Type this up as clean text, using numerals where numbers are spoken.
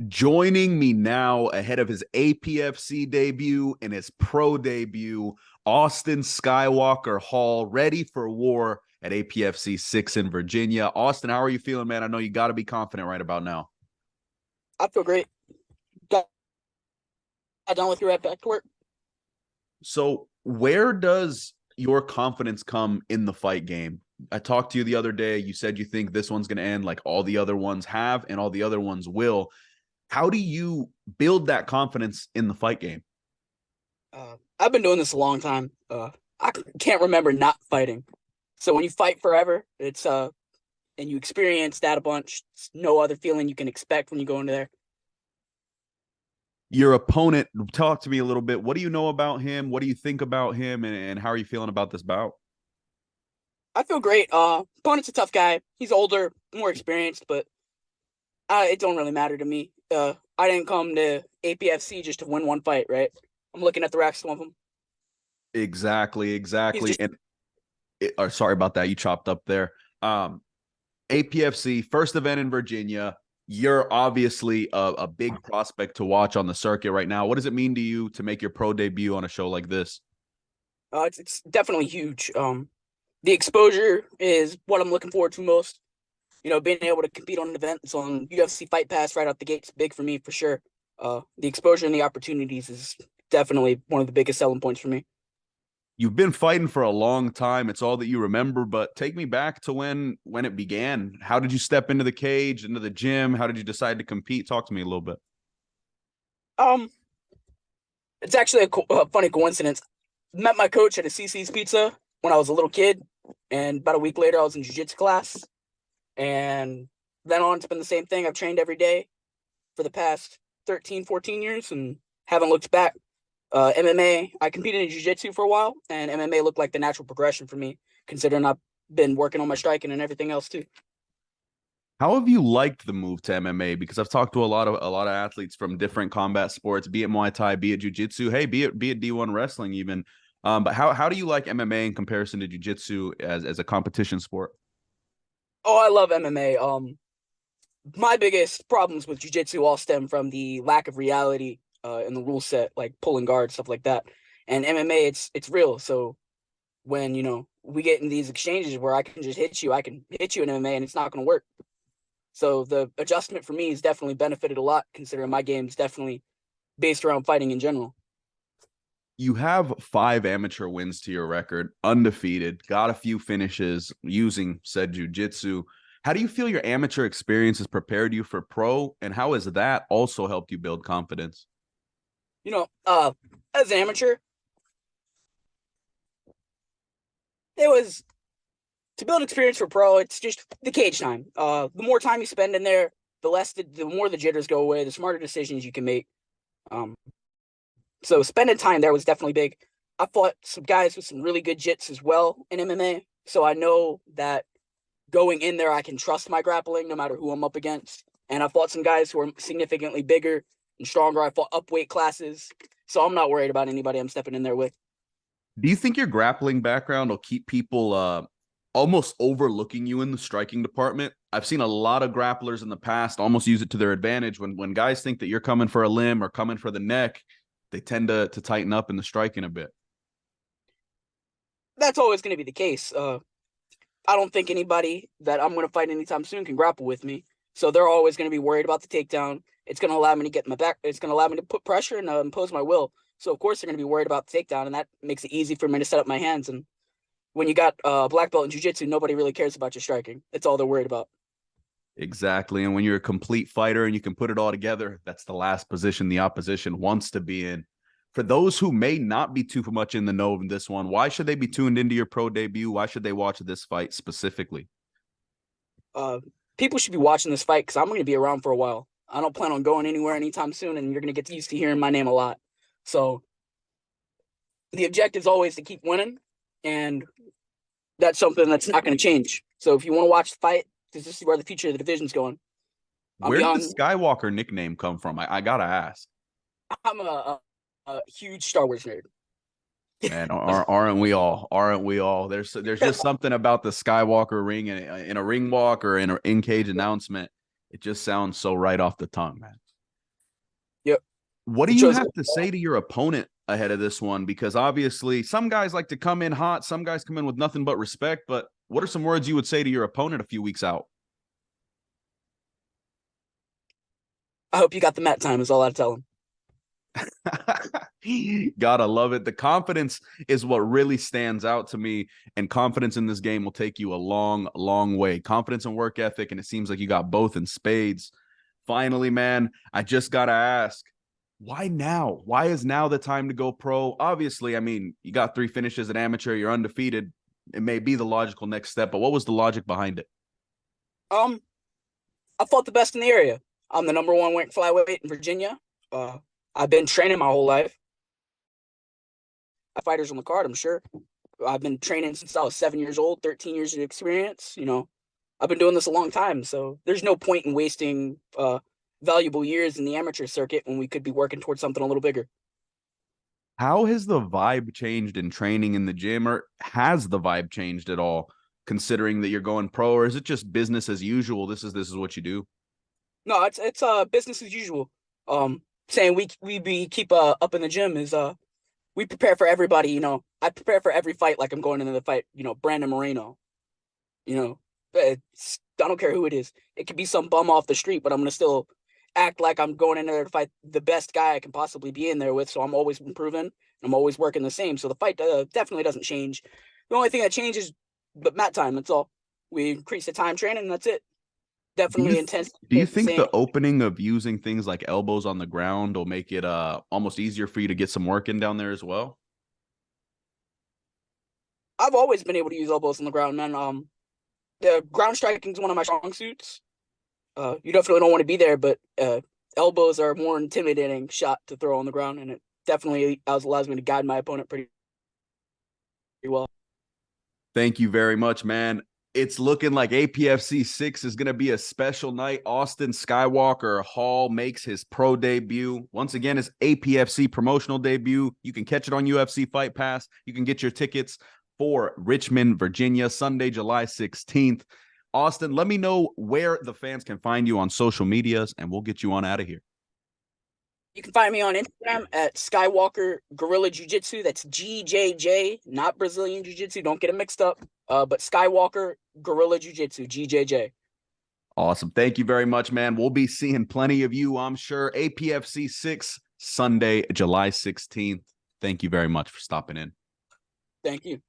Joining me now ahead of his APFC debut and his pro debut, Austin Skywalker Hall, ready for war at APFC 6 in Virginia. Austin, how are you feeling, man? I know you got to be confident right about now. I feel great. Got done with you right back to work. So, where does your confidence come in the fight game? I talked to you the other day. You said you think this one's going to end like all the other ones have and all the other ones will. How do you build that confidence in the fight game? I've been doing this a long time. I can't remember not fighting. So when you fight forever, it's and you experience that a bunch. It's no other feeling you can expect when you go into there. Your opponent, talk to me a little bit. What do you know about him? What do you think about him? And how are you feeling about this bout? I feel great. Opponent's a tough guy. He's older, more experienced, but it don't really matter to me. I didn't come to APFC just to win one fight, right? I'm looking at the rest of them. Exactly, He's exactly. just And sorry about that. You chopped up there. APFC, first event in Virginia. You're obviously a big prospect to watch on the circuit right now. What does it mean to you to make your pro debut on a show like this? it's definitely huge. The exposure is what I'm looking forward to most. Being able to compete on events on UFC Fight Pass right out the gate's big for me for sure. The exposure and the opportunities is definitely one of the biggest selling points for me. You've been fighting for a long time. It's all that you remember, but take me back to when it began. How did you step into the cage, into the gym? How did you decide to compete? Talk to me a little bit. Um, it's actually a funny coincidence. Met my coach at a CC's Pizza when I was a little kid, and about a week later, I was in jiu-jitsu class, and then on, it's been the same thing. I've trained every day for the past 13, 14 years and haven't looked back. MMA, I competed in jiu-jitsu for a while, and MMA looked like the natural progression for me, considering I've been working on my striking and everything else too. How have you liked the move to MMA? Because I've talked to a lot of athletes from different combat sports, be it Muay Thai, be it Jiu-Jitsu, hey, be it D1 wrestling even. But how do you like MMA in comparison to Jiu-Jitsu as a competition sport? Oh, I love MMA. My biggest problems with jiu-jitsu all stem from the lack of reality in the rule set, like pulling guard, stuff like that. And MMA, it's real. So when we get in these exchanges where I can just hit you, I can hit you in MMA, and it's not going to work. So the adjustment for me has definitely benefited a lot, considering my game is definitely based around fighting in general. You have 5 amateur wins to your record, undefeated, got a few finishes using said jiu-jitsu. How do you feel your amateur experience has prepared you for pro, and how has that also helped you build confidence? You know, uh, as an amateur, it was to build experience for pro. It's just the cage time. The more time you spend in there, the more the jitters go away, the smarter decisions you can make. Um, so spending time there was definitely big. I fought some guys with some really good jits as well in MMA, so I know that going in there, I can trust my grappling no matter who I'm up against. And I fought some guys who are significantly bigger and stronger. I fought up weight classes, so I'm not worried about anybody I'm stepping in there with. Do you think your grappling background will keep people almost overlooking you in the striking department? I've seen a lot of grapplers in the past almost use it to their advantage. When guys think that you're coming for a limb or coming for the neck, they tend to tighten up in the striking a bit. That's always going to be the case. I don't think anybody that I'm going to fight anytime soon can grapple with me. So they're always going to be worried about the takedown. It's going to allow me to get my back. It's going to allow me to put pressure and impose my will. So of course they're going to be worried about the takedown, and that makes it easy for me to set up my hands. And when you got black belt in jiu-jitsu, nobody really cares about your striking. That's all they're worried about. Exactly. And when you're a complete fighter and you can put it all together, that's the last position the opposition wants to be in. For those who may not be too much in the know in this one, why should they be tuned into your pro debut? Why should they watch this fight specifically? Uh, People should be watching this fight because I'm going to be around for a while. I don't plan on going anywhere anytime soon, and you're going to get used to hearing my name a lot. So the objective is always to keep winning, and that's something that's not going to change. So if you want to watch the fight, this is where the future of the division's going. I'm Where did the young. Skywalker nickname come from? I gotta ask. I'm a huge Star Wars nerd. Man, aren't we all? Aren't we all? There's just something about the Skywalker ring in a ring walk or in an in cage announcement. It just sounds so right off the tongue, man. What do The you chosen. have to say to your opponent ahead of this one? Because obviously some guys like to come in hot, some guys come in with nothing but respect. But what are some words you would say to your opponent a few weeks out? I hope you got the mat time. Is all I tell him. Gotta love it. The confidence is what really stands out to me, and confidence in this game will take you a long, long way. Confidence and work ethic, and it seems like you got both in spades. Finally, man, I just gotta ask, why now? Why is now the time to go pro? Obviously, I mean, you got 3 finishes at amateur, you're undefeated. It may be the logical next step, but what was the logic behind it? Um, I fought the best in the area. I'm the number one ranked flyweight in Virginia. Uh, I've been training my whole life. Fighters on the card, I'm sure. I've been training since I was 7 years old, 13 years of experience. I've been doing this a long time, so there's no point in wasting valuable years in the amateur circuit when we could be working towards something a little bigger. How has the vibe changed in training in the gym, or has the vibe changed at all, considering that you're going pro, or is it just business as usual? This is what you do. No, it's business as usual. Saying we be keep up in the gym is we prepare for everybody. I prepare for every fight like I'm going into the fight. Brandon Moreno. I don't care who it is. It could be some bum off the street, but I'm gonna still act like I'm going in there to fight the best guy I can possibly be in there with. So I'm always improving. I'm always working the same. So the fight definitely doesn't change. The only thing that changes, but mat time. That's all. We increase the time training. And that's it. Do you Definitely intense. do you The think same. the opening of using things like elbows on the ground will make it almost easier for you to get some work in down there as well? I've always been able to use elbows on the ground, man. The ground striking is one of my strong suits. You definitely don't want to be there, but elbows are a more intimidating shot to throw on the ground, and it definitely allows me to guide my opponent pretty well. Thank you very much, man. It's looking like APFC 6 is going to be a special night. Austin Skywalker Hall makes his pro debut. Once again, his APFC promotional debut. You can catch it on UFC Fight Pass. You can get your tickets for Richmond, Virginia, Sunday, July 16th. Austin, let me know where the fans can find you on social medias, and we'll get you on out of here. You can find me on Instagram at Skywalker Gorilla Jiu Jitsu. That's GJJ, not Brazilian Jiu Jitsu. Don't get it mixed up. But Skywalker Gorilla Jiu Jitsu, GJJ. Awesome. Thank you very much, man. We'll be seeing plenty of you, I'm sure. APFC 6, Sunday, July 16th. Thank you very much for stopping in. Thank you.